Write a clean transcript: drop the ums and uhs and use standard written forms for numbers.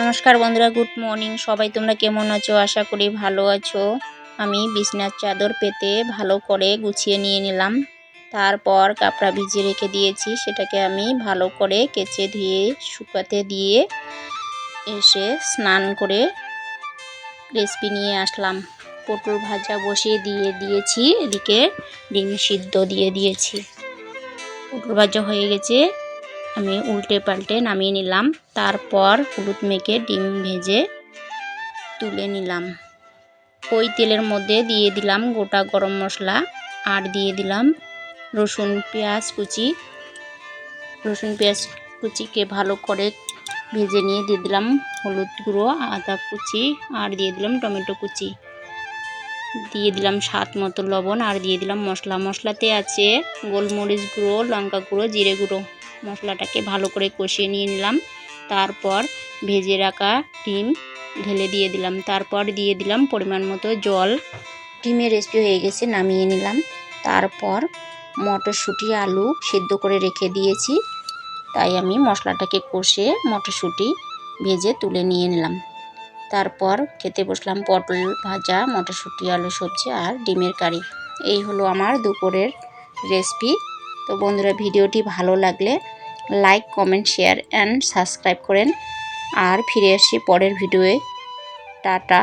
নমস্কার বন্ধুরা, good morning. সবাই তোমরা কেমন আছো? আশা করি ভালো আছো। আমি বিছনার চাদর পেতে ভালো করে গুছিয়ে নিয়ে নিলাম। তারপর কাপড়া ভিজিয়ে রেখে দিয়েছি, সেটাকে আমি ভালো করে কেচে ধুয়ে শুকাতে দিয়ে এসে স্নান করে রেসিপি নিয়ে আসলাম। পটল ভাজা বসিয়ে দিয়েছি, এদিকে ডিম সিদ্ধ দিয়ে দিয়েছি। পটল ভাজা হয়ে গেছে, আমি উল্টে পাল্টে নামিয়ে নিলাম। তারপর হলুদ মেখে ডিম ভেজে তুলে নিলাম। ওই তেলের মধ্যে দিয়ে দিলাম গোটা গরম মশলা আর দিয়ে দিলাম রসুন পেঁয়াজ কুচিকে ভালো করে ভেজে নিয়ে দিয়ে দিলাম হলুদ গুঁড়ো, আদা কুচি আর দিয়ে দিলাম টমেটো কুচি, দিয়ে দিলাম স্বাদ মতো লবণ আর দিয়ে দিলাম মশলাতে আছে গোলমরিচ গুঁড়ো, লঙ্কা গুঁড়ো, জিরে গুঁড়ো। মশলাটাকে ভালো করে কষিয়ে নিয়ে নিলাম। তারপর ভেজে রাখা ডিম ঢেলে দিয়ে দিলাম। তারপর দিয়ে দিলাম পরিমাণ মতো জল। ডিমের রেসিপি হয়ে গেছে, নামিয়ে নিলাম। তারপর মটরশুঁটি আলু সিদ্ধ করে রেখে দিয়েছি, তাই আমি মশলাটাকে কষে মটরশুঁটি ভেজে তুলে নিয়ে নিলাম। তারপর খেতে বসলাম পটল ভাজা, মটরশুঁটি আলু সবজি আর ডিমের কারি। এই হলো আমার দুপুরের রেসিপি। তো বন্ধুরা, ভিডিওটি ভালো লাগলে like, comment, share and subscribe করেন। আর ফিরে আসি পরের ভিডিওয়ে। টাটা।